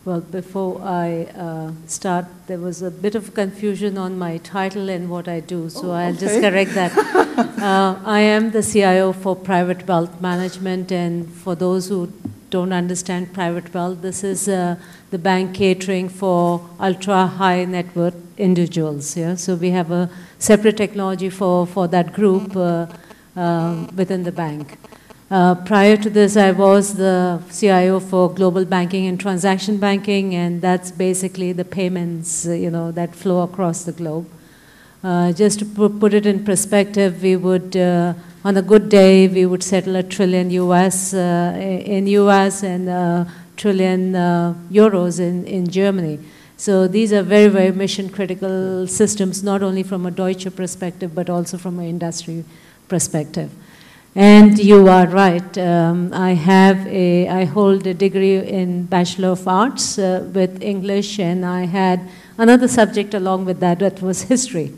Well, before I start, there was a bit of confusion on my title and what I do, so I'll just correct that. I am the CIO for Private Wealth Management, and for those who don't understand private wealth, this is the bank catering for ultra-high net worth individuals. Yeah? So we have a separate technology for that group within the bank. Prior to this, I was the CIO for Global Banking and Transaction Banking, and that's basically the payments, that flow across the globe. Just to put it in perspective, we would, on a good day, we would settle $1 trillion in US and $1 trillion euros in Germany. So these are very, very mission-critical systems, not only from a Deutsche perspective, but also from an industry perspective. And you are right. I hold a degree in Bachelor of Arts with English, and I had another subject along with that. That was history.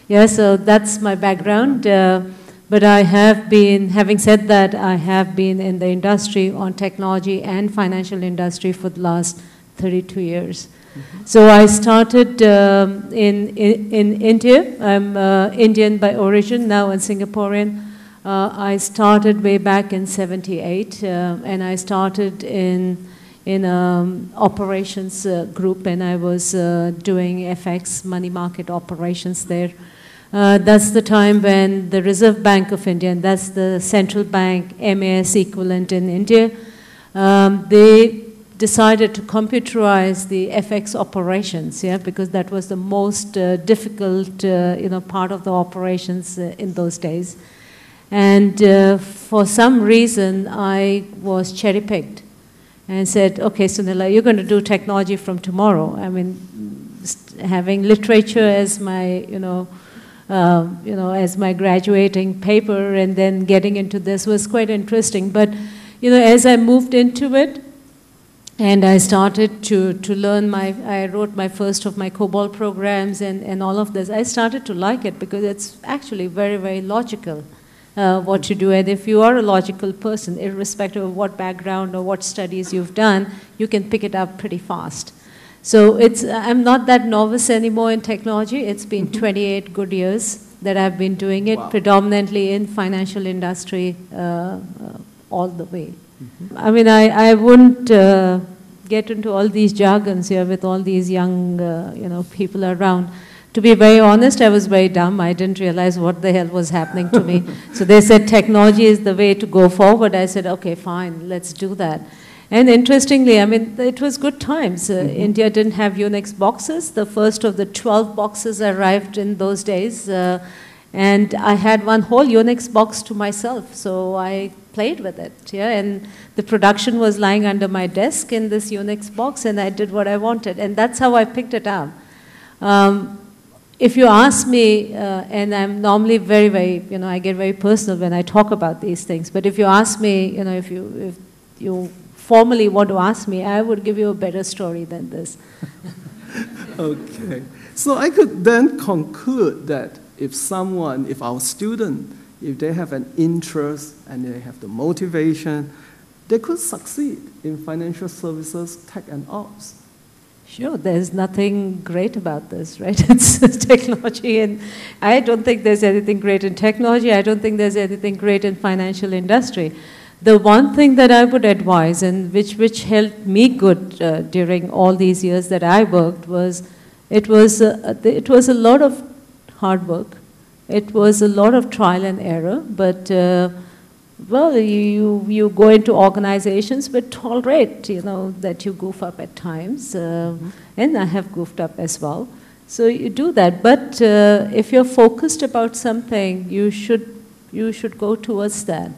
Yeah, so that's my background. But I have been, having said that, I have been in the industry on technology and financial industry for the last 32 years. Mm-hmm. So I started in India. I'm Indian by origin, now a Singaporean. I started way back in '78, and I started in operations group, and I was doing FX, money market operations there. That's the time when the Reserve Bank of India, and that's the central bank MAS equivalent in India, they decided to computerize the FX operations, because that was the most difficult, part of the operations in those days. And for some reason, I was cherry-picked and said, okay, Sunila, you're going to do technology from tomorrow. I mean, having literature as my, as my graduating paper and then getting into this was quite interesting. But, as I moved into it, and I started to learn I wrote my first of my COBOL programs and all of this, I started to like it because it's actually very, very logical. What you do, and if you are a logical person, irrespective of what background or what studies you've done, you can pick it up pretty fast. So I'm not that novice anymore in technology. It's been 28 good years that I've been doing it, predominantly in financial industry all the way. Mm-hmm. I mean, I wouldn't get into all these jargons here with all these young, people around. To be very honest, I was very dumb. I didn't realize what the hell was happening to me. So they said technology is the way to go forward. I said, okay, fine, let's do that. And interestingly, I mean, it was good times. India didn't have Unix boxes. The first of the 12 boxes arrived in those days. And I had one whole Unix box to myself. So I played with it. And the production was lying under my desk in this Unix box, and I did what I wanted. And that's how I picked it up. If you ask me, and I'm normally very, very, I get very personal when I talk about these things, but if you ask me, if you formally want to ask me, I would give you a better story than this. Okay. So I could then conclude that if our student, if they have an interest and they have the motivation, they could succeed in financial services, tech, and ops. Sure, there's nothing great about this, right? It's technology, and I don't think there's anything great in technology. I don't think there's anything great in financial industry. The one thing that I would advise, and which helped me good during all these years that I worked, was it was a lot of hard work. It was a lot of trial and error, but well, you go into organizations but tolerate, that you goof up at times, and I have goofed up as well. So you do that, but if you're focused about something, you should go towards that.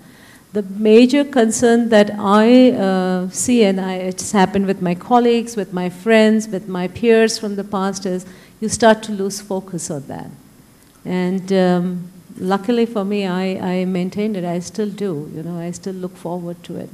The major concern that I see, and it's happened with my colleagues, with my friends, with my peers from the past, is you start to lose focus on that. And luckily for me, I maintained it. I still do. I still look forward to it.